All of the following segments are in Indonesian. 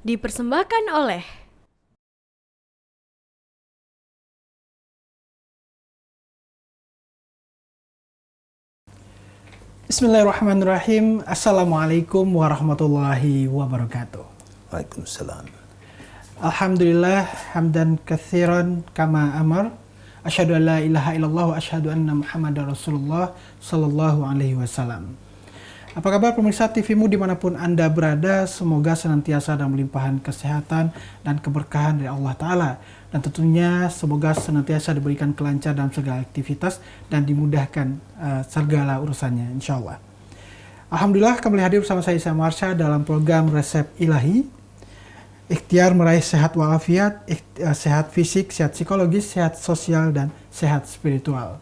Dipersembahkan oleh Bismillahirrahmanirrahim. Assalamualaikum warahmatullahi wabarakatuh. Waalaikumsalam. Alhamdulillah hamdan katsiran kama amar. Asyhadu an la ilaha illallah wa asyhadu anna Muhammadar Rasulullah sallallahu alaihi wasallam. Apa kabar pemirsa TVmu dimanapun Anda berada? Semoga senantiasa dalam limpahan kesehatan dan keberkahan dari Allah Ta'ala. Dan tentunya semoga senantiasa diberikan kelancaran dalam segala aktivitas dan dimudahkan segala urusannya insya Allah. Alhamdulillah kembali hadir bersama saya Isa Marsha dalam program Resep Ilahi. Ikhtiar meraih sehat walafiat, sehat fisik, sehat psikologis, sehat sosial, dan sehat spiritual.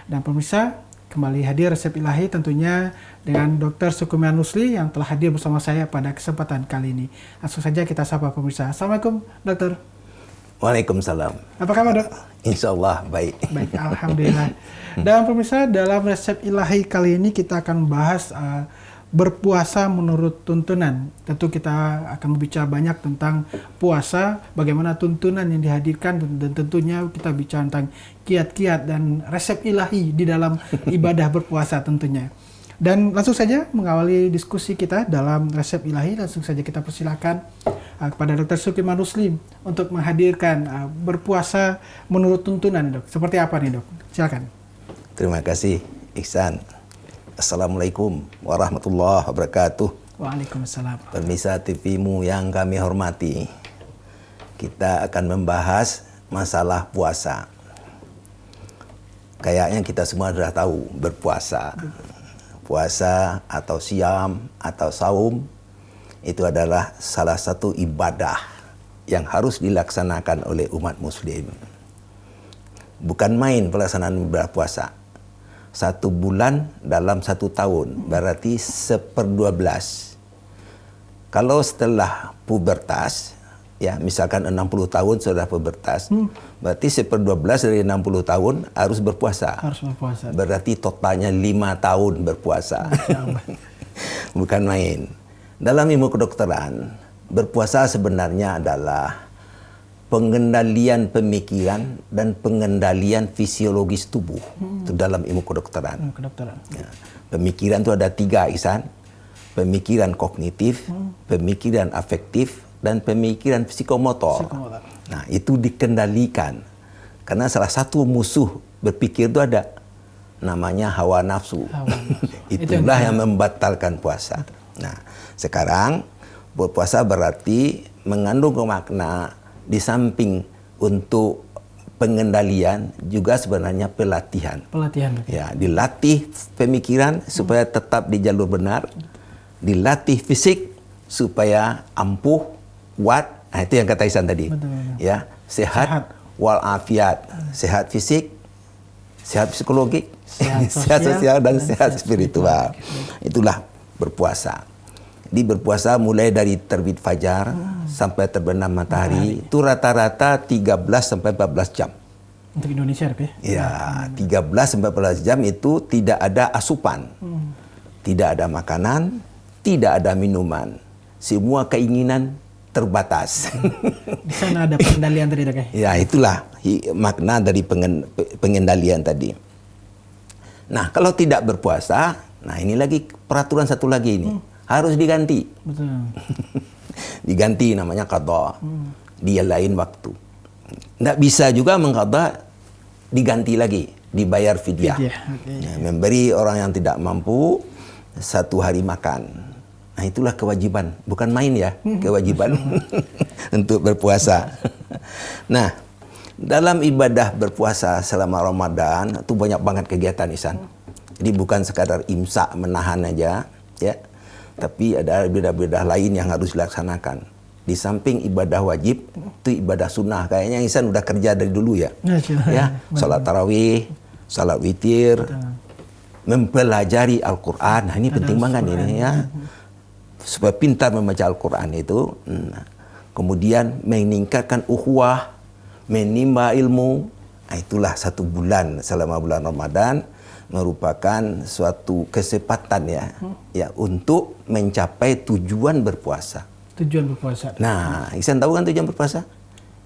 Dan pemirsa, kembali hadir Resep Ilahi tentunya dengan Dr. Sukumian Rusli yang telah hadir bersama saya pada kesempatan kali ini. Langsung saja kita sapa pemirsa. Assalamualaikum dokter. Waalaikumsalam. Apa kabar dok? Insya Allah baik. Baik, alhamdulillah. Dan pemirsa, dalam Resep Ilahi kali ini kita akan bahas berpuasa menurut tuntunan. Tentu kita akan berbicara banyak tentang puasa, bagaimana tuntunan yang dihadirkan, dan tentunya kita bicara tentang kiat-kiat dan resep ilahi di dalam ibadah berpuasa tentunya. Dan langsung saja mengawali diskusi kita dalam Resep Ilahi, langsung saja kita persilakan kepada Dr. Sukumian Rusli untuk menghadirkan berpuasa menurut tuntunan, dok. Seperti apa nih, dok? Silakan. Terima kasih, Ihsan. Assalamualaikum warahmatullahi wabarakatuh. Waalaikumsalam. Pemirsa TVmu yang kami hormati, kita akan membahas masalah puasa. Kayaknya kita semua sudah tahu berpuasa. Puasa atau siam atau saum itu adalah salah satu ibadah yang harus dilaksanakan oleh umat muslim. Bukan main pelaksanaan berpuasa. 1 bulan dalam 1 tahun, berarti 1/12. Kalau setelah pubertas, ya misalkan 60 tahun sudah pubertas, berarti 1/12 dari 60 tahun harus berpuasa. Harus berpuasa. Berarti totalnya 5 tahun berpuasa. Bukan main. Dalam ilmu kedokteran, berpuasa sebenarnya adalah pengendalian pemikiran dan pengendalian fisiologis tubuh. Itu dalam ilmu kedokteran. Kedokteran. Ya. Pemikiran itu ada 3, Ihsan. Pemikiran kognitif, pemikiran afektif, dan pemikiran psikomotor. Nah, itu dikendalikan. Karena salah satu musuh berpikir itu ada. Namanya hawa nafsu. Itulah yang membatalkan puasa. Nah, sekarang berpuasa berarti mengandung makna di samping untuk pengendalian juga sebenarnya pelatihan. Pelatihan. Ya, dilatih pemikiran supaya tetap di jalur benar, dilatih fisik supaya ampuh, kuat. Nah, itu yang kata Ihsan tadi. Betul. Ya, sehat walafiat, sehat fisik, sehat psikologi, sehat sosial dan sehat spiritual. Itulah berpuasa. Di berpuasa mulai dari terbit fajar sampai terbenam matahari itu rata-rata 13 sampai 14 jam. Untuk Indonesia, dok, ya? Ya, 13 sampai 14 jam itu tidak ada asupan. Tidak ada makanan, tidak ada minuman. Semua keinginan terbatas. Di sana ada pengendalian tadi, dok, ya? Ya, itulah makna dari pengendalian tadi. Nah, kalau tidak berpuasa, nah ini lagi peraturan satu lagi ini. Harus diganti. Betul. Diganti namanya qadha. Dia lain waktu. Tidak bisa juga mengqadha diganti lagi, dibayar fidyah. Okay. Ya, memberi orang yang tidak mampu 1 hari makan. Nah, itulah kewajiban, bukan main ya, kewajiban untuk berpuasa. Nah, dalam ibadah berpuasa selama Ramadan itu banyak banget kegiatan, Ihsan. Jadi bukan sekadar imsak menahan aja, ya. Tapi ada ibadah-ibadah lain yang harus dilaksanakan. Di samping ibadah wajib, itu ibadah sunnah. Kayaknya Ihsan udah kerja dari dulu ya. Ya, salat tarawih, salat witir, mempelajari Al-Quran. Nah, ini penting banget ini ya. Supaya pintar membaca Al-Quran itu. Kemudian meningkatkan ukhuwah, menimba ilmu. Nah, itulah 1 bulan selama bulan Ramadan merupakan suatu kesempatan ya untuk mencapai tujuan berpuasa. Tujuan berpuasa. Nah, Ihsan tahu kan tujuan berpuasa?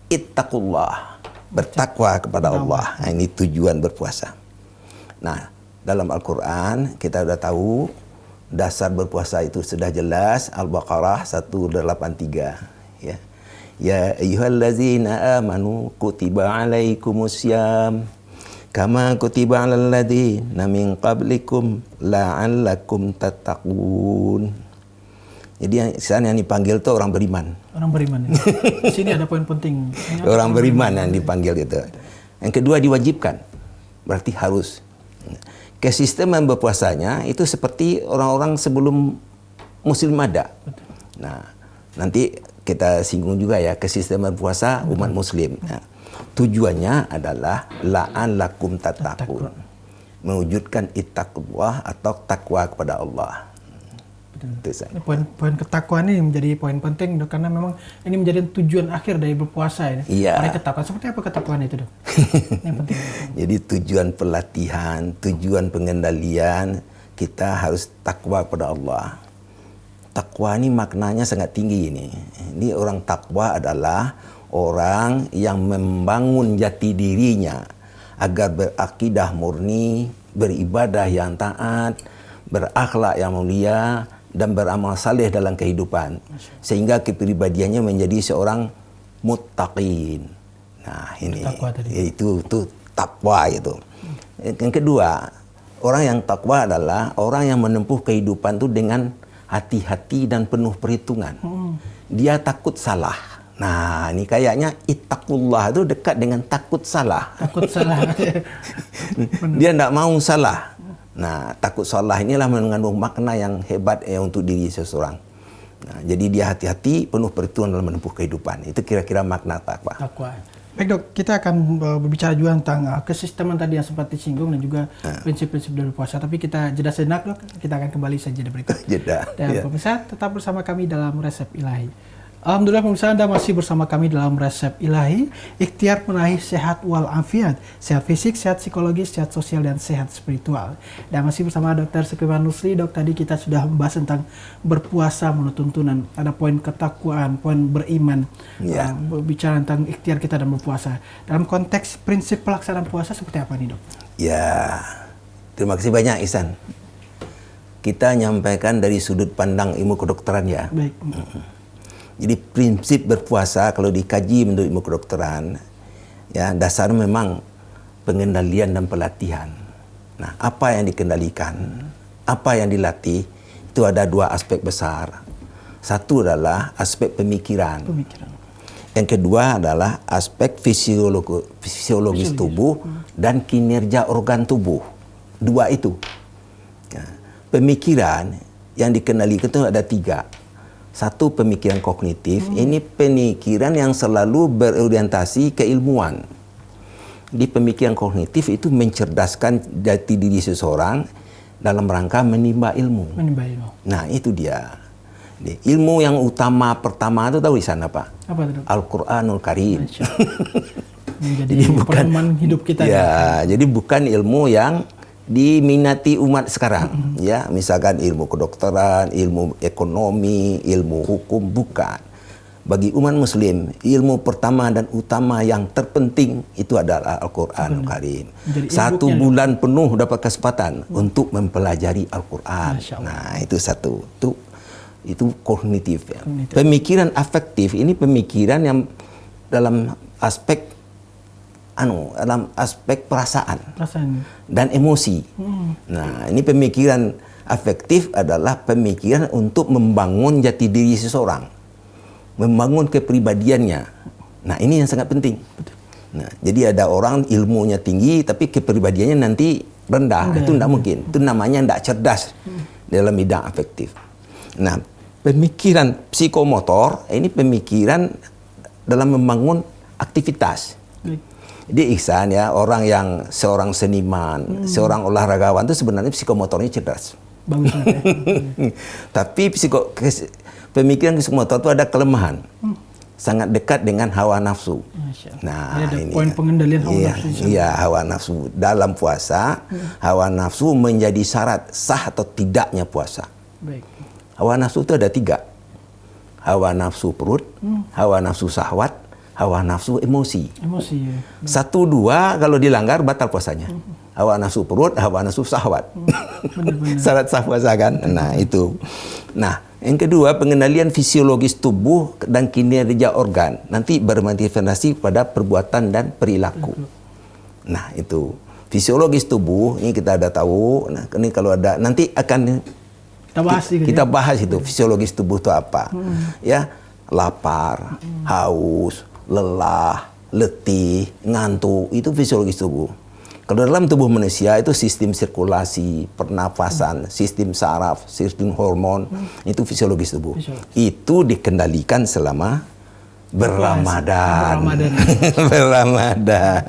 Ittaqullah, bertakwa kepada Allah. Nah, ini tujuan berpuasa. Nah, dalam Al-Quran kita sudah tahu dasar berpuasa itu sudah jelas. Al-Baqarah 183. Ya. Ya ayyuhallazina amanu kutiba alaikumussyam kama kutiba alal ladzina min qablikum la'allakum tattaqun. Jadi yang dipanggil itu orang beriman. Orang beriman. Di sini ada poin penting. Orang beriman yang dipanggil gitu. Yang kedua diwajibkan. Berarti harus. Kesisteman berpuasanya itu seperti orang-orang sebelum Muslim ada. Nah, nanti kita singgung juga ya kesisteman puasa umat Muslim. Nah, tujuannya adalah la'allakum tattaqun. Mewujudkan ittaqullah atau takwa kepada Allah. Poin ketakwaan ini menjadi poin penting, Dok, karena memang ini menjadi tujuan akhir dari berpuasa ya. Iya. Ketakwaan. Seperti apa ketakwaan itu, Dok? Yang penting. Jadi tujuan pelatihan, tujuan pengendalian, kita harus takwa kepada Allah. Takwa ini maknanya sangat tinggi ini. Ini orang takwa adalah orang yang membangun jati dirinya agar berakidah murni, beribadah yang taat, berakhlak yang mulia, dan beramal saleh dalam kehidupan, sehingga kepribadiannya menjadi seorang muttaqin. Nah, ini itu takwa itu. Yang kedua, orang yang takwa adalah orang yang menempuh kehidupan itu dengan hati-hati dan penuh perhitungan. Dia takut salah. Nah, ini kayaknya ittaqullah itu dekat dengan takut salah. Takut salah. Dia tidak mau salah. Nah, takut salah inilah mengandung makna yang hebat untuk diri seseorang. Nah, jadi dia hati-hati, penuh perhitungan dalam menempuh kehidupan. Itu kira-kira makna takwa. Baik, Dok, kita akan berbicara juga tentang kesisteman tadi yang sempat disinggung dan juga prinsip-prinsip dari puasa. Tapi kita jeda sejenak, Dok. Kita akan kembali saja berikut. Jeda. Dan pemirsa, tetap bersama kami dalam Resep Ilahi. Alhamdulillah pemirsa, Anda masih bersama kami dalam Resep Ilahi, ikhtiar meraih sehat walafiat, sehat fisik, sehat psikologis, sehat sosial, dan sehat spiritual. Dan masih bersama Dr. Sukriman Nusli. Dok, tadi kita sudah membahas tentang berpuasa menurut tuntunan, ada poin ketakwaan, poin beriman, berbicara tentang ikhtiar kita dalam berpuasa. Dalam konteks prinsip pelaksanaan puasa seperti apa nih, Dok? Ya, terima kasih banyak Ihsan. Kita nyampaikan dari sudut pandang ilmu kedokteran ya. Baik. Jadi prinsip berpuasa kalau dikaji menurut ilmu kedokteran, ya dasarnya memang pengendalian dan pelatihan. Nah, apa yang dikendalikan, apa yang dilatih, itu ada dua aspek besar. Satu adalah aspek pemikiran. Yang kedua adalah aspek fisiologis tubuh dan kinerja organ tubuh. Dua itu. Ya. Pemikiran yang dikendalikan itu ada tiga. Satu, pemikiran kognitif. Ini pemikiran yang selalu berorientasi keilmuan. Di pemikiran kognitif itu mencerdaskan jati diri seseorang dalam rangka menimba ilmu. Nah, itu dia. Ilmu yang utama pertama itu tahu di sana, Pak? Apa itu? Al-Quranul Karim. Jadi bukan hidup kita. Ya, jadi bukan ilmu yang diminati umat sekarang, ya, misalkan ilmu kedokteran, ilmu ekonomi, ilmu hukum, bukan. Bagi umat Muslim, ilmu pertama dan utama yang terpenting itu adalah Al-Quranul Karim. 1 bulan penuh dapat kesempatan untuk mempelajari Al-Quran. Nah, itu satu. Itu kognitif. Ya. Pemikiran afektif ini pemikiran yang dalam aspek dalam aspek perasaan dan emosi. Nah, ini pemikiran afektif adalah pemikiran untuk membangun jati diri seseorang, membangun kepribadiannya. Nah, ini yang sangat penting. Nah, jadi ada orang ilmunya tinggi tapi kepribadiannya nanti rendah. Itu tidak mungkin. Itu namanya tidak cerdas dalam bidang afektif. Nah, pemikiran psikomotor ini pemikiran dalam membangun aktivitas. Jadi Ihsan ya, orang yang seorang seniman, seorang olahragawan itu sebenarnya psikomotornya cerdas. Bagus. Tapi pemikiran psikomotor itu ada kelemahan. Sangat dekat dengan hawa nafsu. Nah, ini ada poin pengendalian hawa nafsu. Iya, hawa nafsu. Dalam puasa, hawa nafsu menjadi syarat sah atau tidaknya puasa. Baik. Hawa nafsu itu ada 3. hawa nafsu perut, hawa nafsu syahwat, hawa nafsu emosi. Emosi ya. 1, 2 kalau dilanggar batal puasanya. Hawa nafsu perut, hawa nafsu syahwat. Syarat sah puasa kan? Nah, itu. Nah, yang kedua, pengendalian fisiologis tubuh dan kinerja organ nanti bermanifestasi pada perbuatan dan perilaku. Nah, itu. Fisiologis tubuh ini kita ada tahu. Nah, ini kalau ada nanti akan kita bahas itu fisiologis tubuh itu apa. Ya, lapar, haus, lelah, letih, ngantuk, itu fisiologis tubuh. Kalau dalam tubuh manusia itu sistem sirkulasi, pernafasan, sistem saraf, sistem hormon, itu fisiologis tubuh. Itu dikendalikan selama berRamadan. Berramadan.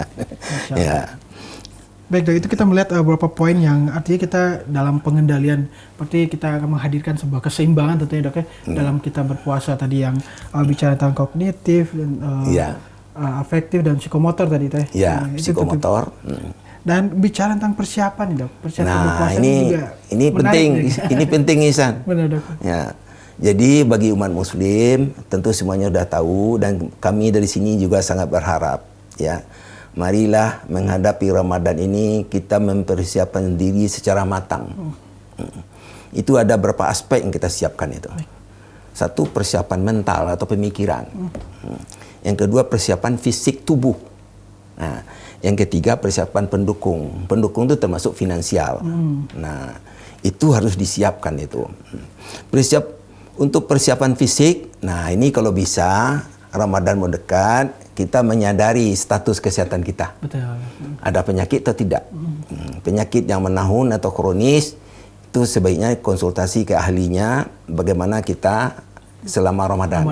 Ya. Baik, Dok, itu kita melihat beberapa poin yang artinya kita dalam pengendalian, seperti kita akan menghadirkan sebuah keseimbangan tentunya, Dok, ya, dalam kita berpuasa tadi yang bicara tentang kognitif dan afektif dan psikomotor tadi, Teh. Ya, psikomotor. Dan bicara tentang persiapan nih, Dok. Persiapan berpuasa ini juga ini penting, ini penting, Ihsan. Benar, Dok. Ya. Jadi bagi umat muslim tentu semuanya sudah tahu dan kami dari sini juga sangat berharap, ya. Marilah menghadapi Ramadan ini kita mempersiapkan diri secara matang. Itu ada beberapa aspek yang kita siapkan itu. Satu, persiapan mental atau pemikiran. Yang kedua, persiapan fisik tubuh. Nah, yang ketiga, persiapan pendukung. Pendukung itu termasuk finansial. Nah, itu harus disiapkan itu. Untuk persiapan fisik, nah ini kalau bisa Ramadan mau dekat, kita menyadari status kesehatan kita. Betul. Ada penyakit atau tidak? Penyakit yang menahun atau kronis, itu sebaiknya konsultasi ke ahlinya bagaimana kita selama Ramadan.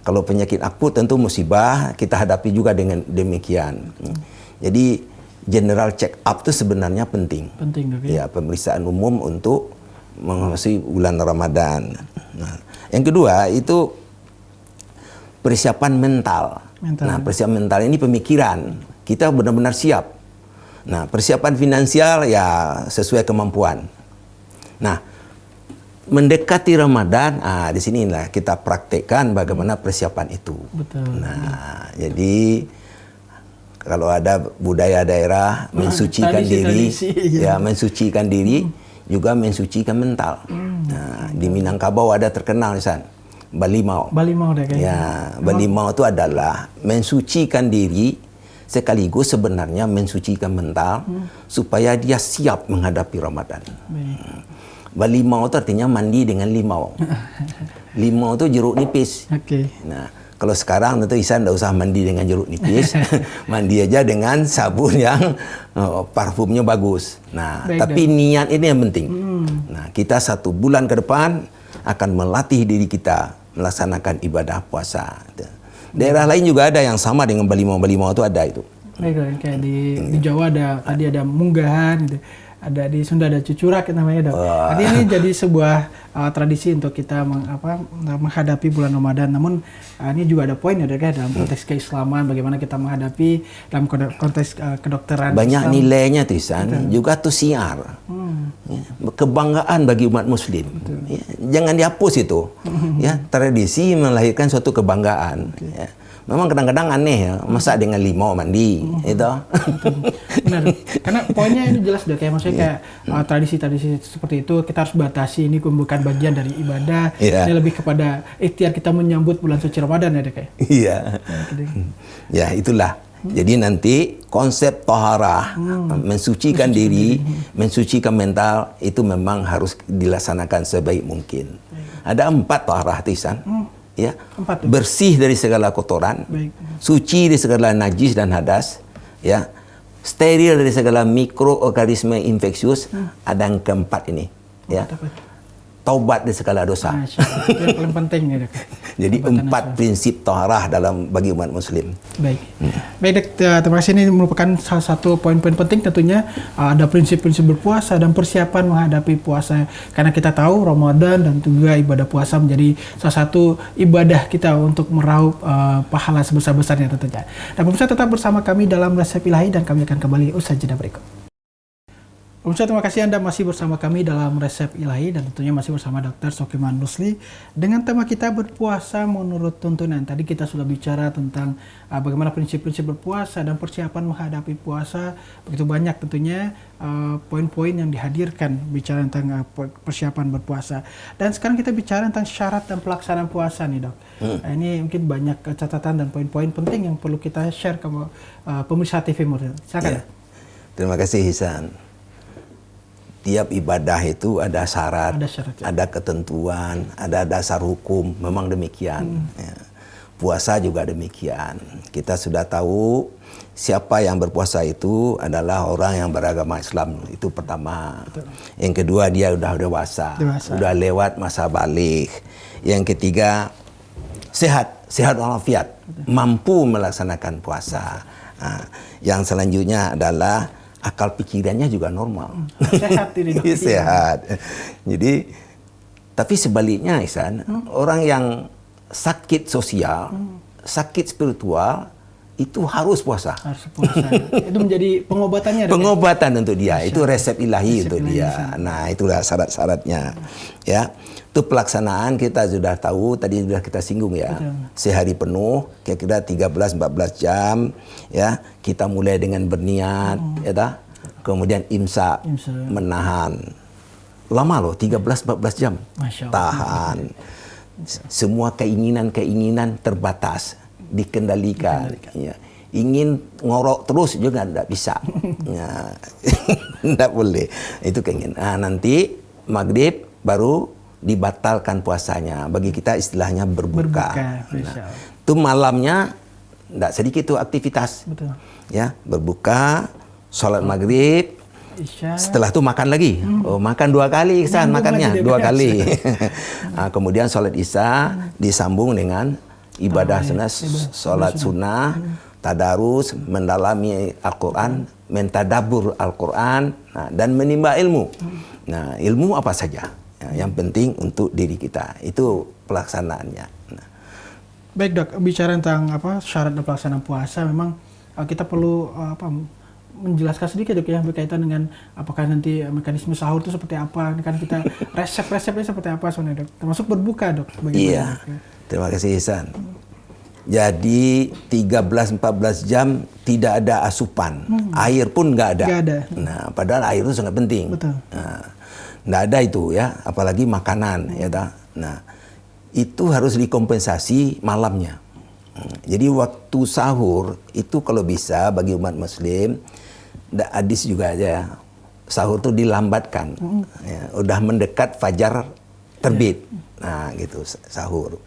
Kalau penyakit akut tentu musibah, kita hadapi juga dengan demikian. Jadi general check up itu sebenarnya penting. Penting, ya, pemeriksaan umum untuk memasuki bulan Ramadan. Nah, yang kedua itu persiapan mental. Nah, persiapan mental ini pemikiran. Kita benar-benar siap. Nah, persiapan finansial ya sesuai kemampuan. Nah, mendekati Ramadan, di sinilah kita praktekkan bagaimana persiapan itu. Betul. Nah, jadi kalau ada budaya daerah mensucikan diri, ya mensucikan diri, juga mensucikan mental. Nah, di Minangkabau ada terkenal Ihsan, Balimau. Balimau deh kayaknya. Ya, Balimau itu adalah mensucikan diri sekaligus sebenarnya mensucikan mental supaya dia siap menghadapi Ramadan. Balimau itu artinya mandi dengan limau. Limau itu jeruk nipis. Nah, kalau sekarang tentu Ihsan tidak usah mandi dengan jeruk nipis, mandi aja dengan sabun yang parfumnya bagus. Nah, tapi niat ini yang penting. Nah, kita 1 bulan ke depan akan melatih diri kita melaksanakan ibadah puasa. Daerah lain juga ada yang sama dengan Balimau. Balimau itu ada itu. Baik, kayak di Jawa ada tadi ada munggahan gitu. Ada di Sunda ada cucurak namanya, Dok. Jadi ini jadi sebuah tradisi untuk kita menghadapi bulan Ramadan. Namun ini juga ada poin ya, Dok, dalam konteks keislaman, bagaimana kita menghadapi dalam konteks kedokteran. Banyak Islam. Nilainya tuh Ihsan, juga tuh siar. Ya, kebanggaan bagi umat muslim. Ya, jangan dihapus itu. Ya, tradisi melahirkan suatu kebanggaan. Ya. Memang kadang-kadang aneh ya, masa dengan limau mandi, itu. Benar, karena poinnya ini jelas, Dok, kayak maksudnya kayak tradisi-tradisi seperti itu kita harus batasi, ini bukan bagian dari ibadah, ini lebih kepada ikhtiar kita menyambut bulan suci Ramadan ya, Dok. Iya. Ya, itulah. Jadi nanti konsep toharah, mensucikan diri, mensucikan mental, itu memang harus dilaksanakan sebaik mungkin. Ada 4 toharah Ihsan. Ya, bersih dari segala kotoran, suci dari segala najis dan hadas, ya, steril dari segala mikroorganisme infeksius. Ada yang keempat ini, ya, taubat dari segala dosa. Itu yang paling penting ya, Dok. Jadi 4 prinsip taharah dalam bagi umat muslim. Baik, baik, Dok, terima kasih. Ini merupakan salah satu poin-poin penting tentunya. Ada prinsip-prinsip berpuasa dan persiapan menghadapi puasa. Karena kita tahu Ramadan dan juga ibadah puasa menjadi salah satu ibadah kita untuk meraup pahala sebesar-besarnya tentunya. Dan pemirsa tetap bersama kami dalam Resep Ilahi dan kami akan kembali usai jeda berikut. Pemirsa, terima kasih Anda masih bersama kami dalam Resep Ilahi dan tentunya masih bersama Dr. Sokiman Rusli dengan tema kita berpuasa menurut tuntunan. Tadi kita sudah bicara tentang bagaimana prinsip-prinsip berpuasa dan persiapan menghadapi puasa. Begitu banyak tentunya poin-poin yang dihadirkan bicara tentang persiapan berpuasa. Dan sekarang kita bicara tentang syarat dan pelaksanaan puasa nih, Dok. Ini mungkin banyak catatan dan poin-poin penting yang perlu kita share ke pemirsa TV Murid. Silakan. Ya. Terima kasih Hisan. Tiap ibadah itu ada syarat, ada ketentuan, ada dasar hukum. Memang demikian. Ya. Puasa juga demikian. Kita sudah tahu siapa yang berpuasa itu adalah orang yang beragama Islam. Itu pertama. Betul. Yang kedua, dia udah dewasa, udah lewat masa balik. Yang ketiga, sehat walafiat, mampu melaksanakan puasa. Nah, yang selanjutnya adalah akal pikirannya juga normal. Sehat ini. Sehat. Jadi, tapi sebaliknya Ihsan, orang yang sakit sosial, sakit spiritual, itu harus puasa. Harus puasa. Itu menjadi pengobatannya. Pengobatan untuk dia. Itu resep ilahi untuk dia. Nah, itulah syarat-syaratnya. Ya. Itu pelaksanaan kita sudah tahu, tadi sudah kita singgung ya. Betul. Sehari penuh, kira-kira 13-14 jam, ya. Kita mulai dengan berniat, ya tak? Kemudian imsak, menahan. Lama loh, 13-14 jam. Tahan. Semua keinginan-keinginan terbatas, dikendalikan. Ya. Ingin ngorok terus juga tidak bisa. Ya. Tidak boleh. Itu keinginan. Nah, nanti maghrib baru dibatalkan puasanya. Bagi kita istilahnya berbuka. Nah, itu malamnya tidak sedikit tuh aktivitas. Betul. Ya, berbuka, sholat maghrib, Isya. Setelah itu makan lagi. Makan 2 kali, Ihsan, makannya 2 kali. Nah, kemudian sholat isya disambung dengan ibadah sunnah, sholat sunnah, tadarus, mendalami Al-Quran, mentadabur Al-Quran, nah, dan menimba ilmu. Nah, ilmu apa saja? Yang penting untuk diri kita. Itu pelaksanaannya. Nah. Baik Dok, bicara tentang syarat dan pelaksanaan puasa, memang kita perlu menjelaskan sedikit Dok ya berkaitan dengan apakah nanti mekanisme sahur itu seperti apa. Kan kita resep-resepnya seperti apa sebenarnya Dok. Termasuk berbuka Dok. Iya. Dok, ya? Terima kasih Ihsan. Jadi 13-14 jam tidak ada asupan. Air pun nggak ada. Nggak ada. Nah, padahal air itu sangat penting. Betul. Nah, nggak ada itu ya, apalagi makanan ya tak. Nah, itu harus dikompensasi malamnya. Jadi waktu sahur itu kalau bisa bagi umat Muslim, hadis juga aja ya, sahur itu dilambatkan. Ya, udah mendekat fajar terbit. Nah, gitu sahur.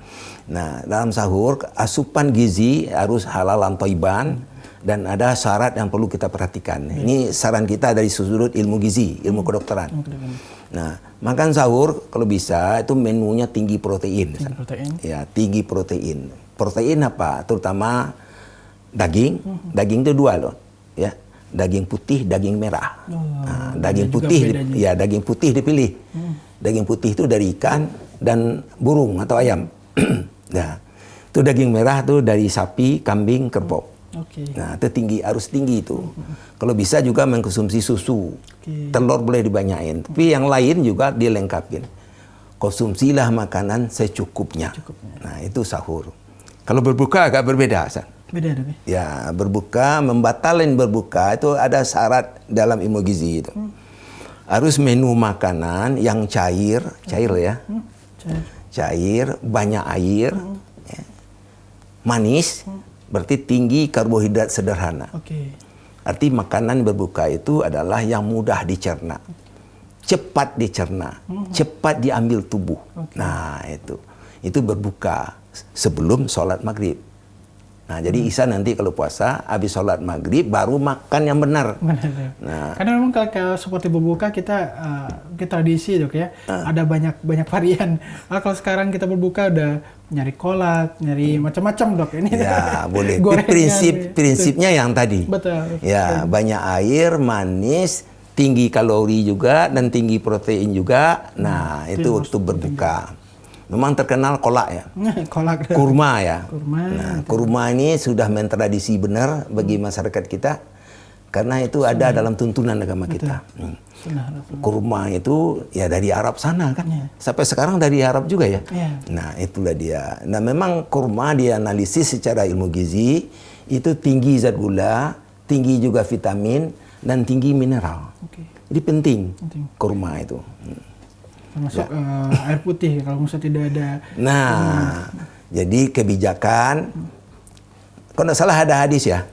Nah, dalam sahur asupan gizi harus halalan thayyiban. Dan ada syarat yang perlu kita perhatikan. Ini saran kita dari sudut ilmu gizi, ilmu kedokteran. Nah, makan sahur kalau bisa itu menunya tinggi protein. Tinggi protein. Ya, tinggi protein. Protein apa? Terutama daging. Daging itu 2 loh, ya. Daging putih, daging merah. Nah, daging putih, ya daging putih dipilih. Daging putih itu dari ikan dan burung atau ayam. Nah, itu daging merah tuh dari sapi, kambing, kerbau. Nah, itu harus tinggi itu. Kalau bisa juga mengkonsumsi susu. Telur boleh dibanyain. Tapi yang lain juga dilengkapin. Konsumsilah makanan secukupnya. Nah, itu sahur. Kalau berbuka agak berbeda, Hasan. Beda, Dok. Ya, berbuka, membatalkan berbuka itu ada syarat dalam ilmu gizi itu. Harus menu makanan yang cair ya. Cair, banyak air, ya. Manis. Berarti tinggi karbohidrat sederhana. Arti makanan berbuka itu adalah yang mudah dicerna, cepat dicerna, cepat diambil tubuh. Nah, itu berbuka sebelum sholat maghrib. Nah, jadi Ihsan nanti kalau puasa, habis sholat maghrib baru makan yang benar. Nah, karena memang kalau seperti berbuka kita tradisi Dok ya, ada banyak varian. Kalau sekarang kita berbuka udah nyari kolak, nyari macam-macam Dok ini. Ya, boleh. Prinsipnya yang tadi. Betul. Ya, banyak air, manis, tinggi kalori juga dan tinggi protein juga. Nah, itu waktu berbuka. Memang terkenal kolak ya. Kolak. Kurma ya. Nah, kurma ini sudah mentradisi benar bagi masyarakat kita. karena itu ada dalam tuntunan agama kita. Kurma itu ya dari Arab sana kan, sampai sekarang dari Arab juga ya. Nah itulah dia. Nah memang kurma dianalisis secara ilmu gizi itu tinggi zat gula, tinggi juga vitamin dan tinggi mineral. Jadi penting kurma itu. Termasuk air putih kalau misalnya tidak ada. Nah jadi kebijakan, kalau tidak salah ada hadis ya.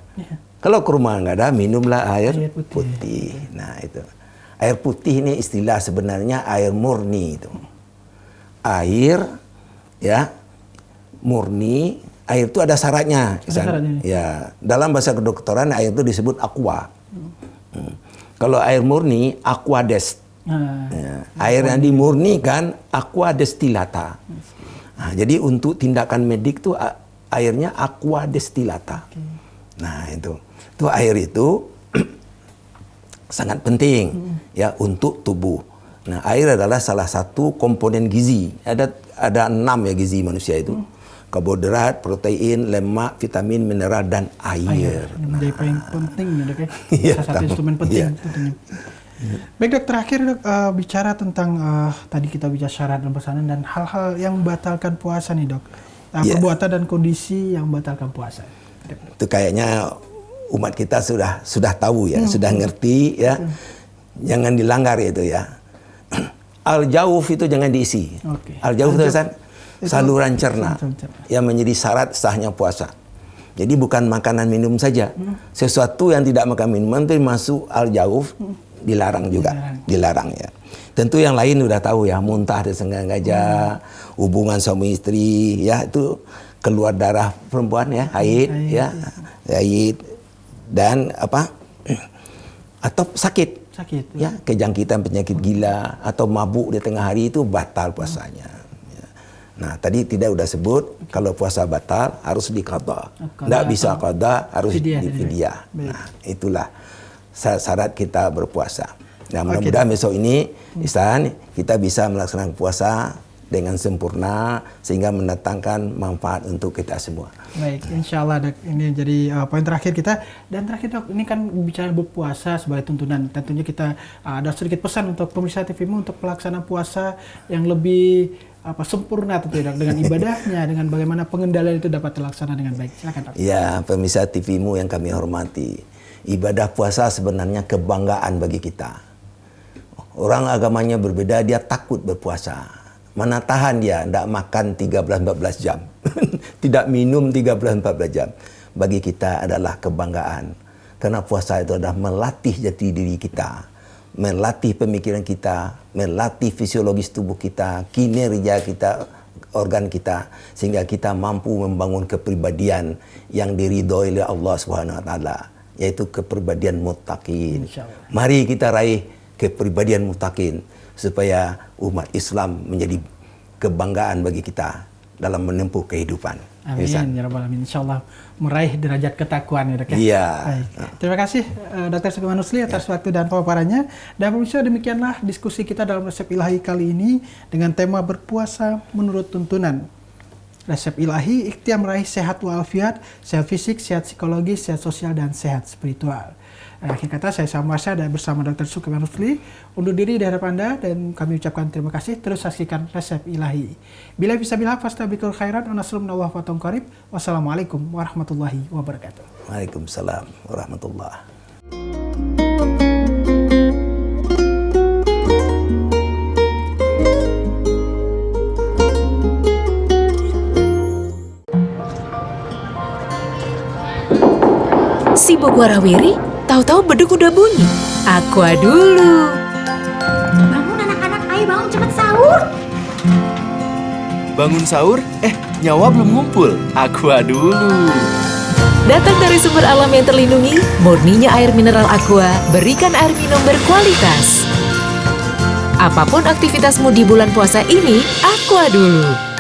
Kalau kurma nggak ada, minumlah air putih. Nah itu. Air putih ini istilah sebenarnya air murni itu. Air ya murni, air itu ada syaratnya. Ya, dalam bahasa kedokteran air itu disebut aqua. Kalau air murni aqua dest. Ya, air yang dimurnikan aqua destillata. Nah, jadi untuk tindakan medik tuh airnya aqua destillata. Nah, itu air itu sangat penting ya untuk tubuh. Nah, air adalah salah satu komponen gizi. Ada 6 ya gizi manusia itu. Karbohidrat, protein, lemak, vitamin, mineral dan air. Menjadi paling penting ya dok ya. Salah satu instrumen penting tentunya. Baik dok, terakhir dok, bicara tentang tadi kita bicara syarat dan pesanan dan hal-hal yang membatalkan puasa nih dok. Perbuatan dan kondisi yang membatalkan puasa. Itu kayaknya umat kita sudah tahu ya, sudah ngerti ya. Jangan dilanggar itu ya. Al-jawf itu jangan diisi. Al-jawf itu saluran cerna yang menjadi syarat sahnya puasa. Jadi bukan makanan minum saja. Sesuatu yang tidak makan minuman itu masuk al-jawf, dilarang juga, dilarang ya. Tentu yang lain udah tahu ya, muntah disengaja, hubungan suami istri ya, itu keluar darah perempuan ya, haid ya, haid. Dan atau sakit ya, kejangkitan penyakit gila atau mabuk di tengah hari itu batal puasanya. Nah tadi tidak udah sebut kalau puasa batal harus diqadha, tidak bisa qadha harus difidyah. Nah itulah syarat kita berpuasa. Nah mudah-mudahan besok ini Ihsan kita bisa melaksanakan puasa dengan sempurna sehingga mendatangkan manfaat untuk kita semua. Baik, insya Allah dok, ini jadi poin terakhir kita. Dan terakhir dok, ini kan bicara berpuasa sebagai tuntunan. Tentunya kita ada sedikit pesan untuk pemirsa TVmu untuk pelaksanaan puasa yang lebih sempurna tentunya dok, dengan ibadahnya, dengan bagaimana pengendalian itu dapat terlaksana dengan baik. Silakan dok. Ya, pemirsa TVmu yang kami hormati, ibadah puasa sebenarnya kebanggaan bagi kita. Orang agamanya berbeda, dia takut berpuasa. Mana tahan dia, tidak makan 13-14 jam. Tidak minum 13-14 jam. Bagi kita adalah kebanggaan. Karena puasa itu adalah melatih jati diri kita. Melatih pemikiran kita. Melatih fisiologis tubuh kita. Kinerja kita, organ kita. Sehingga kita mampu membangun kepribadian yang diridhoi oleh Allah SWT. Yaitu kepribadian muttaqin. Mari kita raih kepribadian muttaqin. Supaya umat Islam menjadi kebanggaan bagi kita dalam menempuh kehidupan. Amin ya rabbal alamin. Insyaallah meraih derajat ketakwaan ya dok ya. Iya. Terima kasih Dr. Sukaiman Rusli atas waktu dan paparannya. Dan pemirsa, demikianlah diskusi kita dalam Resep Ilahi kali ini dengan tema berpuasa menurut tuntunan. Resep Ilahi, ikhtiar meraih sehat walafiat, sehat fisik, sehat psikologis, sehat sosial dan sehat spiritual. Akhir kata saya Samuasa dan bersama Dr. Sukaiman Rusli undur diri di hadapan Anda dan kami ucapkan terima kasih. Terus saksikan Resep Ilahi. Bila bisa bilhaq fastabiqul khairat wa nasrun minallah wa qarib. Wassalamualaikum warahmatullahi wabarakatuh. Waalaikumsalam warahmatullahi. Sibuk warawiri, tahu-tahu beduk udah bunyi. Aqua dulu. Bangun anak-anak, ayo bangun cepet sahur. Bangun sahur? Nyawa belum ngumpul. Aqua dulu. Datang dari sumber alam yang terlindungi, murninya air mineral Aqua, berikan air minum berkualitas. Apapun aktivitasmu di bulan puasa ini, Aqua dulu.